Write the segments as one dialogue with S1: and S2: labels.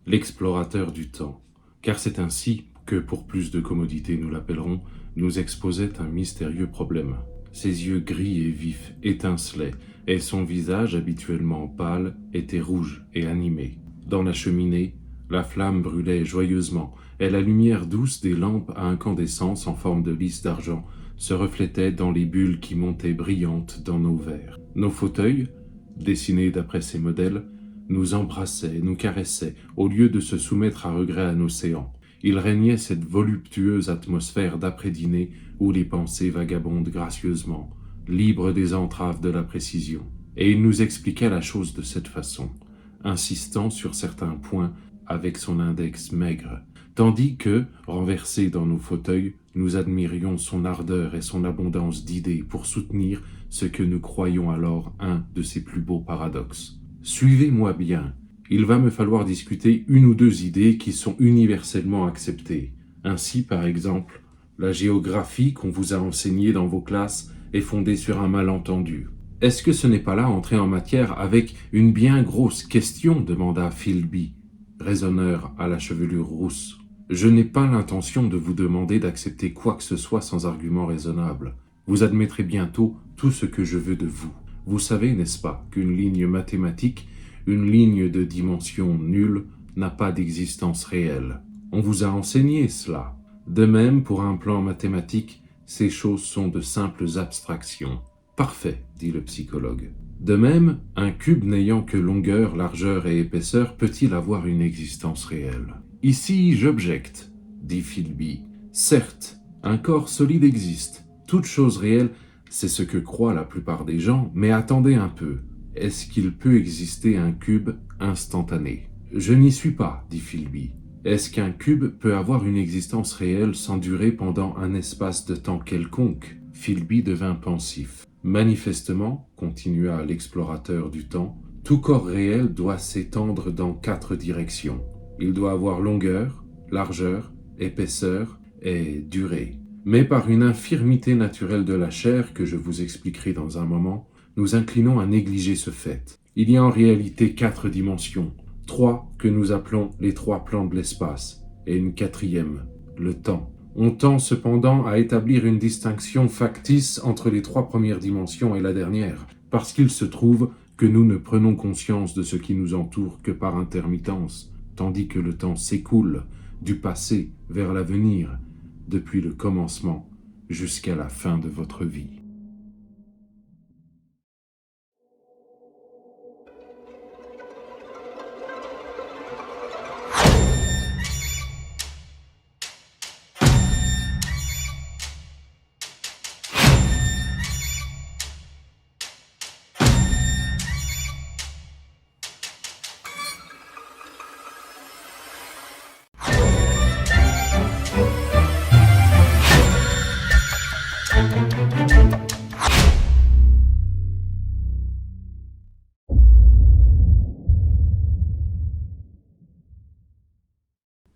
S1: l'explorateur du temps, car c'est ainsi que, pour plus de commodité nous l'appellerons, nous exposait un mystérieux problème. Ses yeux gris et vifs étincelaient, et son visage, habituellement pâle, était rouge et animé. Dans la cheminée, la flamme brûlait joyeusement, et la lumière douce des lampes à incandescence en forme de lys d'argent se reflétait dans les bulles qui montaient brillantes dans nos verres. Nos fauteuils, dessinés d'après ces modèles, nous embrassaient, nous caressaient, au lieu de se soumettre à regret à nos séants. Il régnait cette voluptueuse atmosphère d'après-dîner où les pensées vagabondent gracieusement, libres des entraves de la précision. Et il nous expliquait la chose de cette façon, insistant sur certains points avec son index maigre, tandis que, renversés dans nos fauteuils, nous admirions son ardeur et son abondance d'idées pour soutenir ce que nous croyons alors un de ses plus beaux paradoxes. Suivez-moi bien. Il va me falloir discuter une ou deux idées qui sont universellement acceptées. Ainsi, par exemple, la géographie qu'on vous a enseignée dans vos classes est fondée sur un malentendu. Est-ce que ce n'est pas là entrer en matière avec une bien grosse question, demanda Philby, raisonneur à la chevelure rousse. Je n'ai pas l'intention de vous demander d'accepter quoi que ce soit sans argument raisonnable. Vous admettrez bientôt tout ce que je veux de vous. Vous savez, n'est-ce pas, qu'une ligne mathématique, une ligne de dimension nulle, n'a pas d'existence réelle. On vous a enseigné cela. De même, pour un plan mathématique, ces choses sont de simples abstractions. Parfait, dit le psychologue. De même, un cube n'ayant que longueur, largeur et épaisseur peut-il avoir une existence réelle? Ici, j'objecte, dit Philby. Certes, un corps solide existe. Toute chose réelle, c'est ce que croient la plupart des gens, mais attendez un peu. Est-ce qu'il peut exister un cube instantané? Je n'y suis pas, dit Philby. Est-ce qu'un cube peut avoir une existence réelle sans durer pendant un espace de temps quelconque? Philby devint pensif. Manifestement, continua l'explorateur du temps, tout corps réel doit s'étendre dans 4 directions. Il doit avoir longueur, largeur, épaisseur et durée. Mais par une infirmité naturelle de la chair, que je vous expliquerai dans un moment, nous inclinons à négliger ce fait. Il y a en réalité 4 dimensions, 3 que nous appelons les 3 plans de l'espace, et une 4e, le temps. On tend cependant à établir une distinction factice entre les 3 premières dimensions et la dernière, parce qu'il se trouve que nous ne prenons conscience de ce qui nous entoure que par intermittence, tandis que le temps s'écoule du passé vers l'avenir, depuis le commencement jusqu'à la fin de votre vie.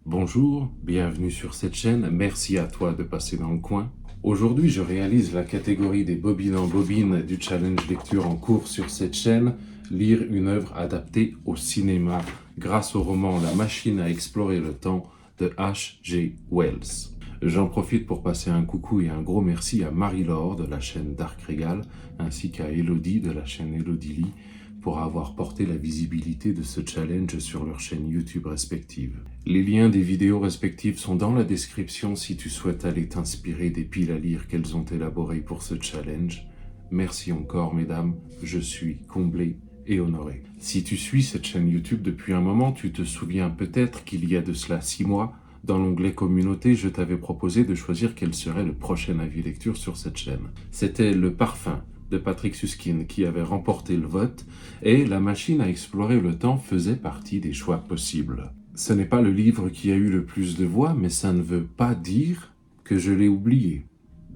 S1: Bonjour, bienvenue sur cette chaîne, merci à toi de passer dans le coin. Aujourd'hui, je réalise la catégorie des bobines en bobine du challenge lecture en cours sur cette chaîne, lire une œuvre adaptée au cinéma grâce au roman La machine à explorer le temps de H.G. Wells. J'en profite pour passer un coucou et un gros merci à Marie-Laure de la chaîne Dark Regal ainsi qu'à Elodie de la chaîne Elodie Lee pour avoir porté la visibilité de ce challenge sur leurs chaînes YouTube respectives. Les liens des vidéos respectives sont dans la description si tu souhaites aller t'inspirer des piles à lire qu'elles ont élaborées pour ce challenge. Merci encore mesdames, je suis comblé et honoré. Si tu suis cette chaîne YouTube depuis un moment, tu te souviens peut-être qu'il y a de cela 6 mois, dans l'onglet communauté, je t'avais proposé de choisir quel serait le prochain avis lecture sur cette chaîne. C'était Le Parfum de Patrick Suskind qui avait remporté le vote et La machine à explorer le temps faisait partie des choix possibles. Ce n'est pas le livre qui a eu le plus de voix, mais ça ne veut pas dire que je l'ai oublié.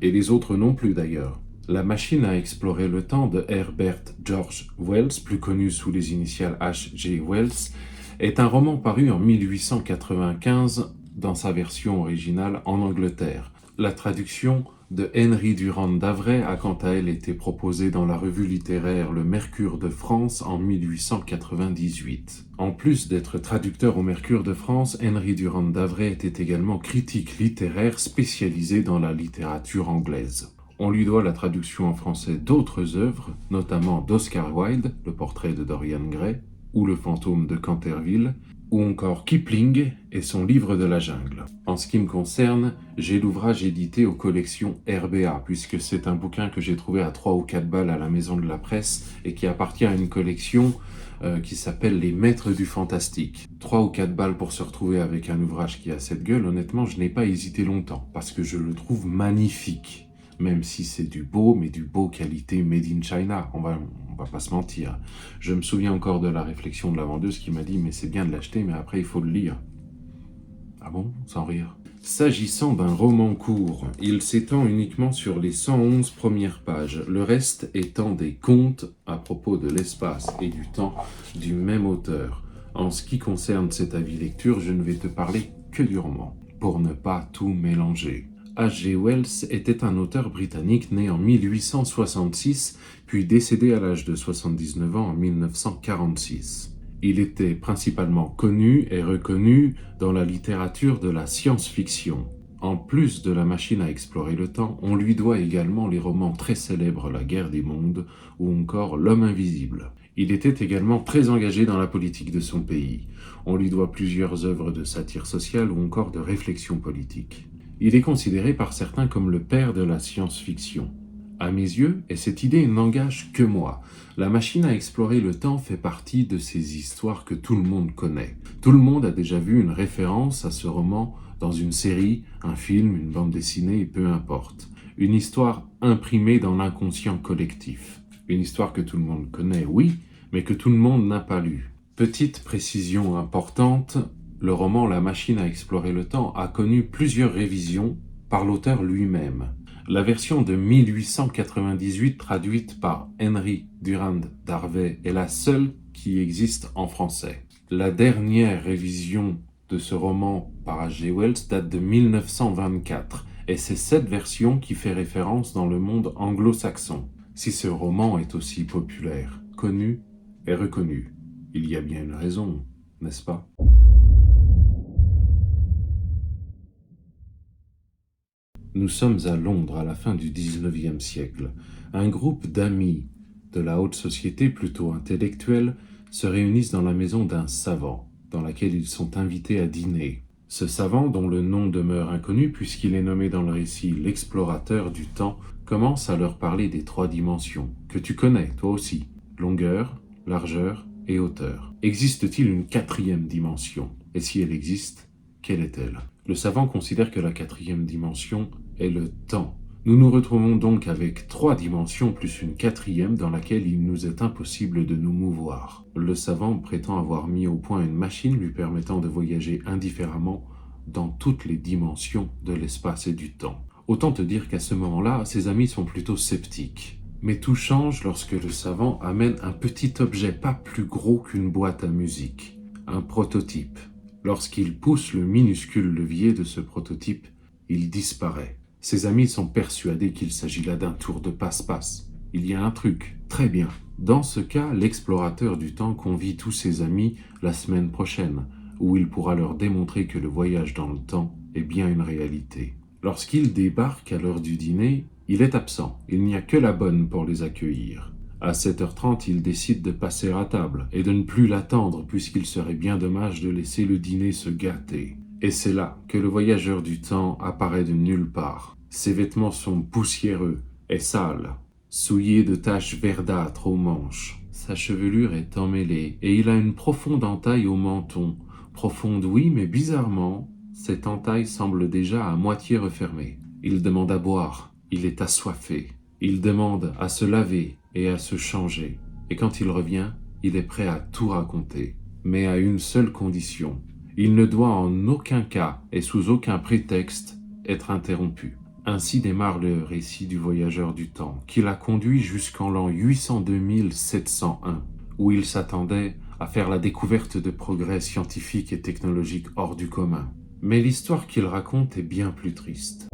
S1: Et les autres non plus d'ailleurs. La machine à explorer le temps de Herbert George Wells, plus connu sous les initiales H.G. Wells, est un roman paru en 1895 dans sa version originale en Angleterre. La traduction de Henry Durand d'Avray a quant à elle été proposée dans la revue littéraire Le Mercure de France en 1898. En plus d'être traducteur au Mercure de France, Henry Durand d'Avray était également critique littéraire spécialisé dans la littérature anglaise. On lui doit la traduction en français d'autres œuvres, notamment d'Oscar Wilde, Le portrait de Dorian Gray, ou Le fantôme de Canterville, ou encore Kipling et son livre de la jungle. En ce qui me concerne, j'ai l'ouvrage édité aux collections RBA, puisque c'est un bouquin que j'ai trouvé à 3 ou 4 balles à la maison de la presse et qui appartient à une collection qui s'appelle Les Maîtres du Fantastique. 3 ou 4 balles pour se retrouver avec un ouvrage qui a cette gueule, honnêtement, je n'ai pas hésité longtemps, parce que je le trouve magnifique. Même si c'est du beau, mais du beau qualité made in China, on va pas se mentir. Je me souviens encore de la réflexion de la vendeuse qui m'a dit « mais c'est bien de l'acheter, mais après il faut le lire ». Ah bon? Sans rire. S'agissant d'un roman court, il s'étend uniquement sur les 111 premières pages, le reste étant des contes à propos de l'espace et du temps du même auteur. En ce qui concerne cet avis lecture, je ne vais te parler que du roman, pour ne pas tout mélanger. H.G. Wells était un auteur britannique né en 1866, puis décédé à l'âge de 79 ans en 1946. Il était principalement connu et reconnu dans la littérature de la science-fiction. En plus de La machine à explorer le temps, on lui doit également les romans très célèbres La guerre des mondes ou encore L'homme invisible. Il était également très engagé dans la politique de son pays. On lui doit plusieurs œuvres de satire sociale ou encore de réflexion politique. Il est considéré par certains comme le père de la science-fiction. À mes yeux, et cette idée n'engage que moi, La machine à explorer le temps fait partie de ces histoires que tout le monde connaît. Tout le monde a déjà vu une référence à ce roman dans une série, un film, une bande dessinée, peu importe. Une histoire imprimée dans l'inconscient collectif. Une histoire que tout le monde connaît, oui, mais que tout le monde n'a pas lue. Petite précision importante, le roman La machine à explorer le temps a connu plusieurs révisions par l'auteur lui-même. La version de 1898 traduite par Henry Durand d'Avray est la seule qui existe en français. La dernière révision de ce roman par H.G. Wells date de 1924 et c'est cette version qui fait référence dans le monde anglo-saxon. Si ce roman est aussi populaire, connu et reconnu, il y a bien une raison, n'est-ce pas ? Nous sommes à Londres à la fin du XIXe siècle. Un groupe d'amis de la haute société, plutôt intellectuelle, se réunissent dans la maison d'un savant, dans laquelle ils sont invités à dîner. Ce savant, dont le nom demeure inconnu puisqu'il est nommé dans le récit l'explorateur du temps, commence à leur parler des 3 dimensions, que tu connais toi aussi, longueur, largeur et hauteur. Existe-t-il une 4e dimension? Et si elle existe, quelle est-elle? Le savant considère que la 4e dimension est le temps. Nous nous retrouvons donc avec 3 dimensions plus une 4e dans laquelle il nous est impossible de nous mouvoir. Le savant prétend avoir mis au point une machine lui permettant de voyager indifféremment dans toutes les dimensions de l'espace et du temps. Autant te dire qu'à ce moment-là, ses amis sont plutôt sceptiques. Mais tout change lorsque le savant amène un petit objet pas plus gros qu'une boîte à musique, un prototype. Lorsqu'il pousse le minuscule levier de ce prototype, il disparaît. Ses amis sont persuadés qu'il s'agit là d'un tour de passe-passe. Il y a un truc, très bien. Dans ce cas, l'explorateur du temps convie tous ses amis la semaine prochaine, où il pourra leur démontrer que le voyage dans le temps est bien une réalité. Lorsqu'il débarque à l'heure du dîner, il est absent. Il n'y a que la bonne pour les accueillir. À 7h30, il décide de passer à table et de ne plus l'attendre puisqu'il serait bien dommage de laisser le dîner se gâter. Et c'est là que le voyageur du temps apparaît de nulle part. Ses vêtements sont poussiéreux et sales, souillés de taches verdâtres aux manches. Sa chevelure est emmêlée et il a une profonde entaille au menton. Profonde oui, mais bizarrement, cette entaille semble déjà à moitié refermée. Il demande à boire, il est assoiffé. Il demande à se laver et à se changer. Et quand il revient, il est prêt à tout raconter. Mais à une seule condition. Il ne doit en aucun cas et sous aucun prétexte être interrompu. Ainsi démarre le récit du voyageur du temps, qui l'a conduit jusqu'en l'an 802 701, où il s'attendait à faire la découverte de progrès scientifiques et technologiques hors du commun. Mais l'histoire qu'il raconte est bien plus triste.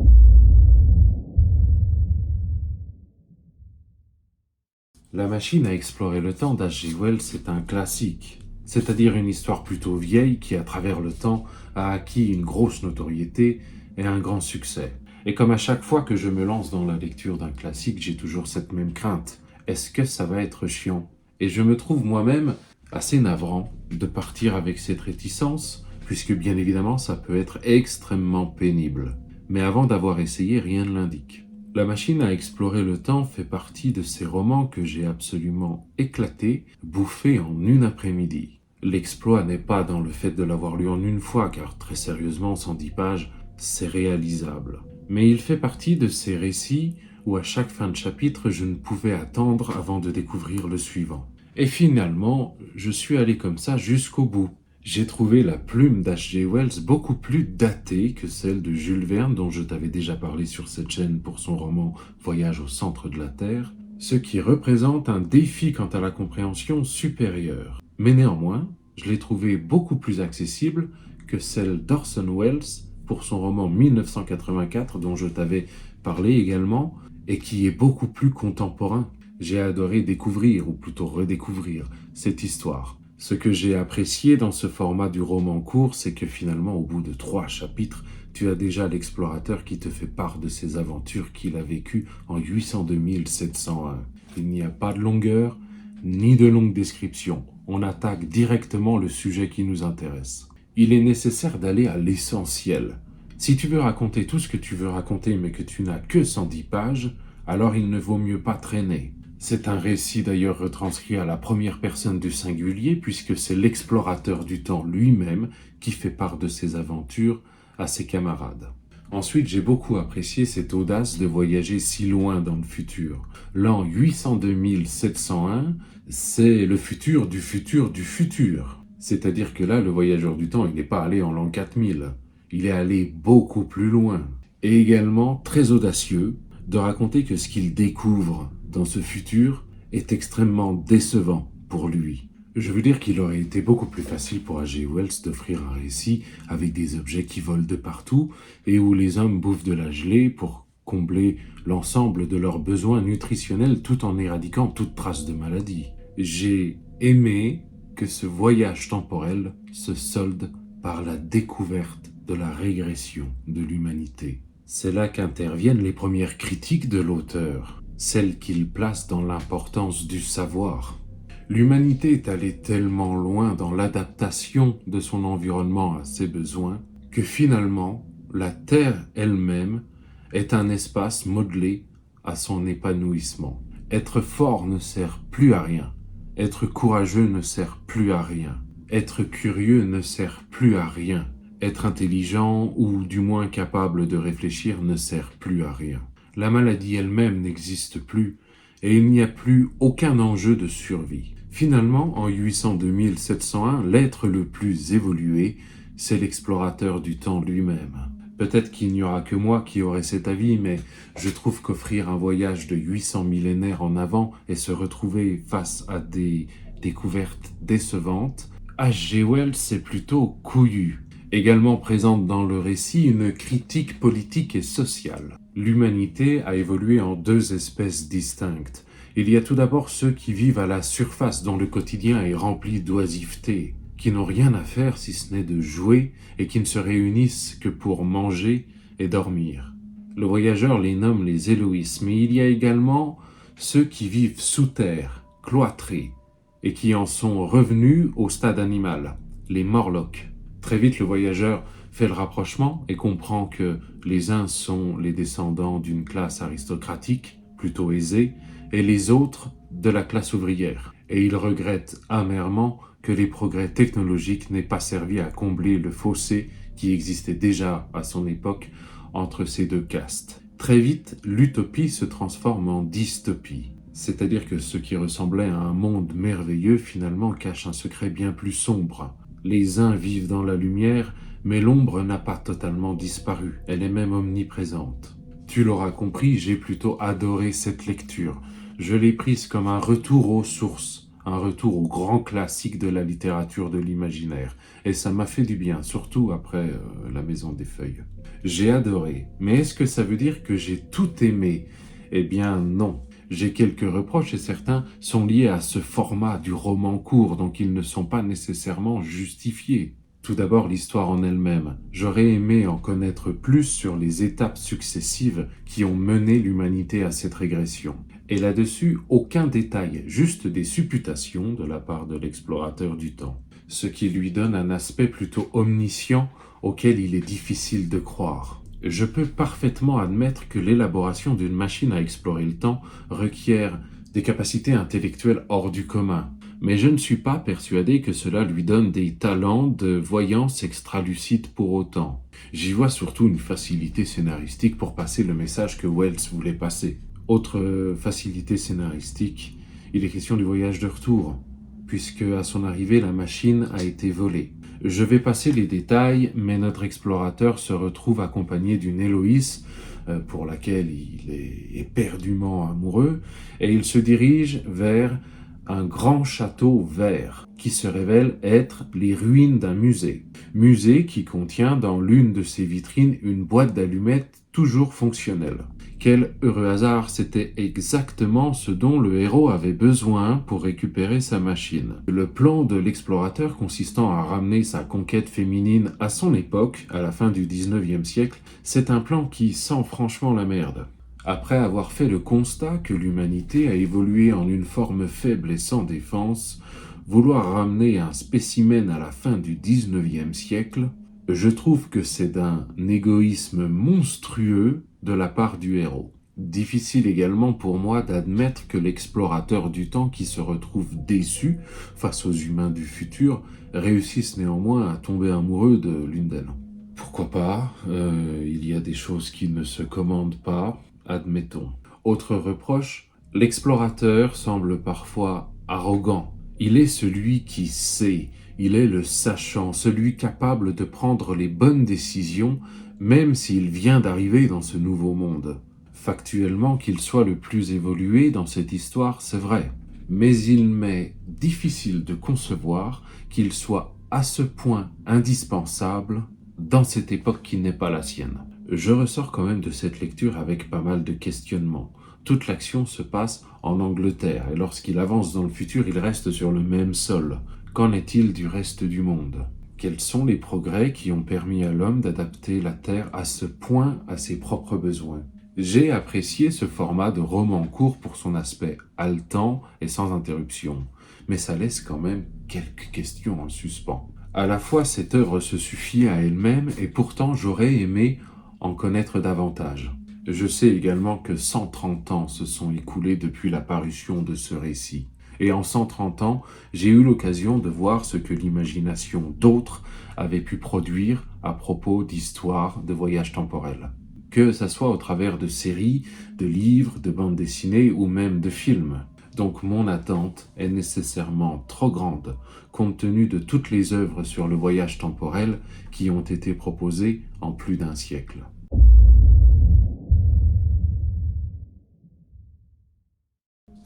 S1: La machine à explorer le temps d'H.G. Wells est un classique, c'est-à-dire une histoire plutôt vieille qui, à travers le temps, a acquis une grosse notoriété et un grand succès. Et comme à chaque fois que je me lance dans la lecture d'un classique, j'ai toujours cette même crainte. Est-ce que ça va être chiant? Et je me trouve moi-même assez navrant de partir avec cette réticence, puisque bien évidemment ça peut être extrêmement pénible. Mais avant d'avoir essayé, rien ne l'indique. La machine à explorer le temps fait partie de ces romans que j'ai absolument éclatés, bouffés en une après-midi. L'exploit n'est pas dans le fait de l'avoir lu en une fois, car très sérieusement, 110 pages, c'est réalisable. Mais il fait partie de ces récits où à chaque fin de chapitre, je ne pouvais attendre avant de découvrir le suivant. Et finalement, je suis allé comme ça jusqu'au bout. J'ai trouvé la plume d'H.G. Wells beaucoup plus datée que celle de Jules Verne, dont je t'avais déjà parlé sur cette chaîne pour son roman Voyage au centre de la Terre, ce qui représente un défi quant à la compréhension supérieure. Mais néanmoins, je l'ai trouvé beaucoup plus accessible que celle d'Orson Welles pour son roman 1984, dont je t'avais parlé également, et qui est beaucoup plus contemporain. J'ai adoré découvrir, ou plutôt redécouvrir, cette histoire. Ce que j'ai apprécié dans ce format du roman court, c'est que finalement, au bout de 3 chapitres, tu as déjà l'explorateur qui te fait part de ses aventures qu'il a vécues en 802 701. Il n'y a pas de longueur, ni de longue description. On attaque directement le sujet qui nous intéresse. Il est nécessaire d'aller à l'essentiel. Si tu veux raconter tout ce que tu veux raconter mais que tu n'as que 110 pages, alors il ne vaut mieux pas traîner. C'est un récit d'ailleurs retranscrit à la première personne du singulier puisque c'est l'explorateur du temps lui-même qui fait part de ses aventures à ses camarades. Ensuite, j'ai beaucoup apprécié cette audace de voyager si loin dans le futur. L'an 802 701, c'est le futur du futur du futur. C'est-à-dire que là, le voyageur du temps, il n'est pas allé en l'an 4000. Il est allé beaucoup plus loin. Et également très audacieux de raconter que ce qu'il découvre dans ce futur est extrêmement décevant pour lui. Je veux dire qu'il aurait été beaucoup plus facile pour H.G. Wells d'offrir un récit avec des objets qui volent de partout et où les hommes bouffent de la gelée pour combler l'ensemble de leurs besoins nutritionnels tout en éradiquant toute trace de maladie. J'ai aimé que ce voyage temporel se solde par la découverte de la régression de l'humanité. C'est là qu'interviennent les premières critiques de l'auteur, celles qu'il place dans l'importance du savoir. L'humanité est allée tellement loin dans l'adaptation de son environnement à ses besoins que finalement, la Terre elle-même est un espace modelé à son épanouissement. Être fort ne sert plus à rien. Être courageux ne sert plus à rien. Être curieux ne sert plus à rien. Être intelligent ou du moins capable de réfléchir ne sert plus à rien. La maladie elle-même n'existe plus et il n'y a plus aucun enjeu de survie. Finalement, en 802 701, l'être le plus évolué, c'est l'explorateur du temps lui-même. Peut-être qu'il n'y aura que moi qui aurai cet avis, mais je trouve qu'offrir un voyage de 800 millénaires en avant et se retrouver face à des découvertes décevantes, H.G. Wells est plutôt couillu. Également présente dans le récit une critique politique et sociale. L'humanité a évolué en 2 espèces distinctes. Il y a tout d'abord ceux qui vivent à la surface dont le quotidien est rempli d'oisiveté, qui n'ont rien à faire si ce n'est de jouer et qui ne se réunissent que pour manger et dormir. Le voyageur les nomme les Éloïs, mais il y a également ceux qui vivent sous terre, cloîtrés, et qui en sont revenus au stade animal, les Morlocks. Très vite, le voyageur fait le rapprochement et comprend que les uns sont les descendants d'une classe aristocratique, plutôt aisée, et les autres de la classe ouvrière. Et il regrette amèrement que les progrès technologiques n'aient pas servi à combler le fossé qui existait déjà à son époque entre ces 2 castes. Très vite, l'utopie se transforme en dystopie. C'est-à-dire que ce qui ressemblait à un monde merveilleux finalement cache un secret bien plus sombre. Les uns vivent dans la lumière, mais l'ombre n'a pas totalement disparu, elle est même omniprésente. Tu l'auras compris, j'ai plutôt adoré cette lecture. Je l'ai prise comme un retour aux sources, un retour aux grands classiques de la littérature de l'imaginaire. Et ça m'a fait du bien, surtout après La Maison des Feuilles. J'ai adoré, mais est-ce que ça veut dire que j'ai tout aimé ? Eh bien non. J'ai quelques reproches et certains sont liés à ce format du roman court, donc ils ne sont pas nécessairement justifiés. Tout d'abord, l'histoire en elle-même. J'aurais aimé en connaître plus sur les étapes successives qui ont mené l'humanité à cette régression. Et là-dessus, aucun détail, juste des supputations de la part de l'explorateur du temps. Ce qui lui donne un aspect plutôt omniscient auquel il est difficile de croire. Je peux parfaitement admettre que l'élaboration d'une machine à explorer le temps requiert des capacités intellectuelles hors du commun, mais je ne suis pas persuadé que cela lui donne des talents de voyance extralucide pour autant. J'y vois surtout une facilité scénaristique pour passer le message que Wells voulait passer. Autre facilité scénaristique, il est question du voyage de retour, puisque à son arrivée la machine a été volée. Je vais passer les détails, mais notre explorateur se retrouve accompagné d'une Héloïse pour laquelle il est éperdument amoureux, et il se dirige vers un grand château vert qui se révèle être les ruines d'un musée. Musée qui contient dans l'une de ses vitrines une boîte d'allumettes toujours fonctionnelle. Quel heureux hasard, c'était exactement ce dont le héros avait besoin pour récupérer sa machine. Le plan de l'explorateur consistant à ramener sa conquête féminine à son époque, à la fin du 19e siècle, c'est un plan qui sent franchement la merde. Après avoir fait le constat que l'humanité a évolué en une forme faible et sans défense, vouloir ramener un spécimen à la fin du 19e siècle, je trouve que c'est d'un égoïsme monstrueux de la part du héros. Difficile également pour moi d'admettre que l'explorateur du temps qui se retrouve déçu face aux humains du futur réussisse néanmoins à tomber amoureux de l'une d'elles. Pourquoi pas, il y a des choses qui ne se commandent pas, admettons. Autre reproche, l'explorateur semble parfois arrogant. Il est celui qui sait, il est le sachant, celui capable de prendre les bonnes décisions, même s'il vient d'arriver dans ce nouveau monde. Factuellement, qu'il soit le plus évolué dans cette histoire, c'est vrai. Mais il m'est difficile de concevoir qu'il soit à ce point indispensable dans cette époque qui n'est pas la sienne. Je ressors quand même de cette lecture avec pas mal de questionnements. Toute l'action se passe en Angleterre et lorsqu'il avance dans le futur, il reste sur le même sol. Qu'en est-il du reste du monde ? Quels sont les progrès qui ont permis à l'homme d'adapter la Terre à ce point à ses propres besoins ? J'ai apprécié ce format de roman court pour son aspect haletant et sans interruption, mais ça laisse quand même quelques questions en suspens. À la fois, cette œuvre se suffit à elle-même et pourtant j'aurais aimé en connaître davantage. Je sais également que 130 ans se sont écoulés depuis la parution de ce récit. Et en 130 ans, j'ai eu l'occasion de voir ce que l'imagination d'autres avait pu produire à propos d'histoires de voyages temporels. Que ça soit au travers de séries, de livres, de bandes dessinées ou même de films. Donc mon attente est nécessairement trop grande, compte tenu de toutes les œuvres sur le voyage temporel qui ont été proposées en plus d'un siècle.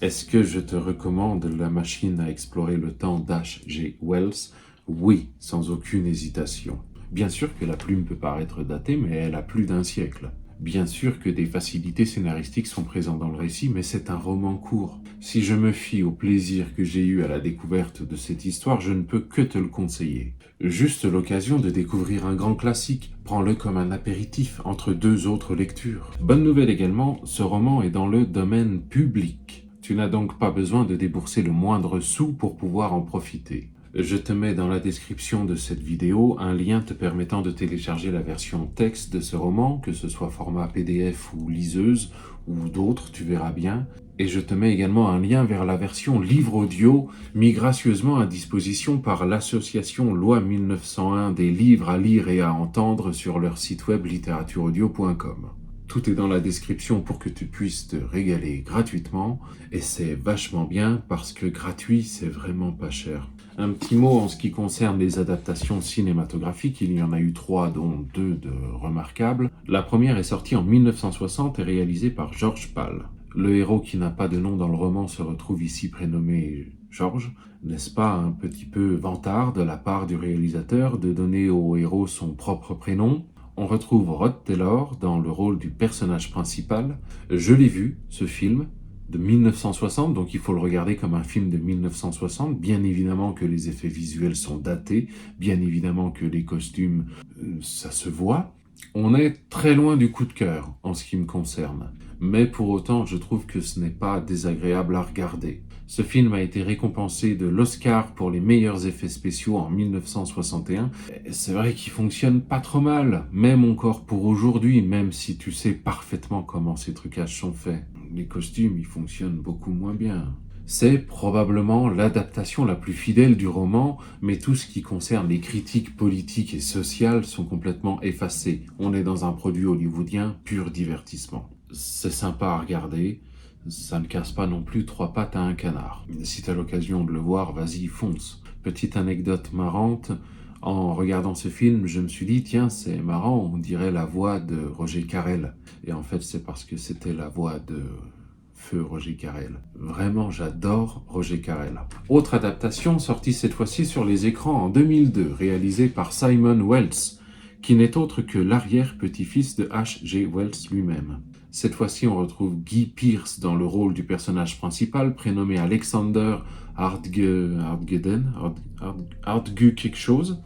S1: Est-ce que je te recommande La machine à explorer le temps d'H.G. Wells ? Oui, sans aucune hésitation. Bien sûr que la plume peut paraître datée, mais elle a plus d'un siècle. Bien sûr que des facilités scénaristiques sont présentes dans le récit, mais c'est un roman court. Si je me fie au plaisir que j'ai eu à la découverte de cette histoire, je ne peux que te le conseiller. Juste l'occasion de découvrir un grand classique, prends-le comme un apéritif entre deux autres lectures. Bonne nouvelle également, ce roman est dans le domaine public. Tu n'as donc pas besoin de débourser le moindre sou pour pouvoir en profiter. Je te mets dans la description de cette vidéo un lien te permettant de télécharger la version texte de ce roman, que ce soit format PDF ou liseuse, ou d'autres, tu verras bien. Et je te mets également un lien vers la version livre audio, mis gracieusement à disposition par l'association Loi 1901 des livres à lire et à entendre sur leur site web littératureaudio.com. Tout est dans la description pour que tu puisses te régaler gratuitement, et c'est vachement bien parce que gratuit, c'est vraiment pas cher. Un petit mot en ce qui concerne les adaptations cinématographiques, il y en a eu 3, dont 2 de remarquables. La première est sortie en 1960 et réalisée par George Pal. Le héros qui n'a pas de nom dans le roman se retrouve ici prénommé George. N'est-ce pas un petit peu vantard de la part du réalisateur de donner au héros son propre prénom ? On retrouve Rod Taylor dans le rôle du personnage principal. Je l'ai vu, ce film, de 1960, donc il faut le regarder comme un film de 1960. Bien évidemment que les effets visuels sont datés, bien évidemment que les costumes, ça se voit. On est très loin du coup de cœur en ce qui me concerne. Mais pour autant, je trouve que ce n'est pas désagréable à regarder. Ce film a été récompensé de l'Oscar pour les meilleurs effets spéciaux en 1961. C'est vrai qu'il fonctionne pas trop mal, même encore pour aujourd'hui, même si tu sais parfaitement comment ces trucages sont faits. Les costumes, ils fonctionnent beaucoup moins bien. C'est probablement l'adaptation la plus fidèle du roman, mais tout ce qui concerne les critiques politiques et sociales sont complètement effacées. On est dans un produit hollywoodien pur divertissement. C'est sympa à regarder, ça ne casse pas non plus trois pattes à un canard. Si t'as l'occasion de le voir, vas-y, fonce. Petite anecdote marrante, en regardant ce film, je me suis dit, tiens, c'est marrant, on dirait la voix de Roger Carrel. Et en fait, c'est parce que c'était la voix de feu Roger Carrel. Vraiment, j'adore Roger Carrel. Autre adaptation, sortie cette fois-ci sur les écrans en 2002, réalisée par Simon Wells, qui n'est autre que l'arrière-petit-fils de H.G. Wells lui-même. Cette fois-ci, on retrouve Guy Pearce dans le rôle du personnage principal, prénommé Alexander Ardgu quelque chose.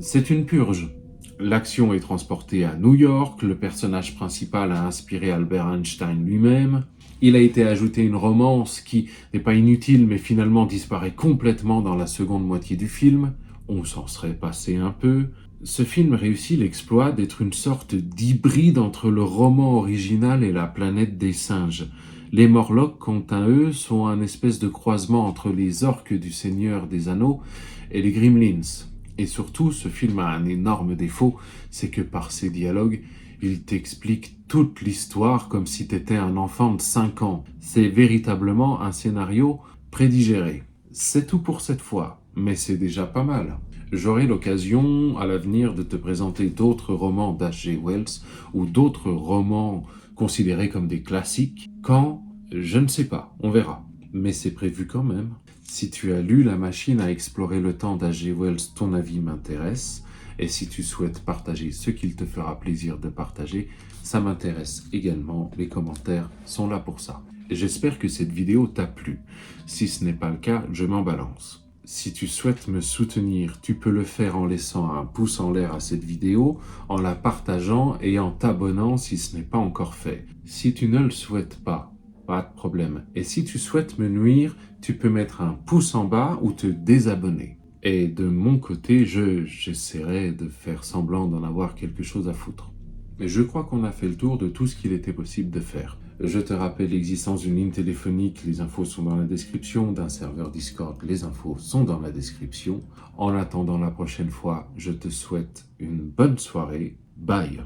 S1: C'est une purge. L'action est transportée à New York, le personnage principal a inspiré Albert Einstein lui-même. Il a été ajouté une romance qui n'est pas inutile mais finalement disparaît complètement dans la seconde moitié du film. On s'en serait passé un peu. Ce film réussit l'exploit d'être une sorte d'hybride entre le roman original et la planète des singes. Les Morlocks, quant à eux, sont un espèce de croisement entre les orques du Seigneur des Anneaux et les Gremlins. Et surtout, ce film a un énorme défaut, c'est que par ses dialogues, il t'explique toute l'histoire comme si t'étais un enfant de 5 ans. C'est véritablement un scénario prédigéré. C'est tout pour cette fois, mais c'est déjà pas mal. J'aurai l'occasion à l'avenir de te présenter d'autres romans d'H.G. Wells ou d'autres romans considérés comme des classiques. Quand? Je ne sais pas, on verra. Mais c'est prévu quand même. Si tu as lu La machine à explorer le temps d'H.G. Wells, ton avis m'intéresse. Et si tu souhaites partager ce qu'il te fera plaisir de partager, ça m'intéresse également. Les commentaires sont là pour ça. J'espère que cette vidéo t'a plu. Si ce n'est pas le cas, je m'en balance. Si tu souhaites me soutenir, tu peux le faire en laissant un pouce en l'air à cette vidéo, en la partageant et en t'abonnant si ce n'est pas encore fait. Si tu ne le souhaites pas, pas de problème. Et si tu souhaites me nuire, tu peux mettre un pouce en bas ou te désabonner. Et de mon côté, j'essaierai de faire semblant d'en avoir quelque chose à foutre. Mais je crois qu'on a fait le tour de tout ce qu'il était possible de faire. Je te rappelle l'existence d'une ligne téléphonique, les infos sont dans la description, d'un serveur Discord, les infos sont dans la description. En attendant la prochaine fois, je te souhaite une bonne soirée. Bye!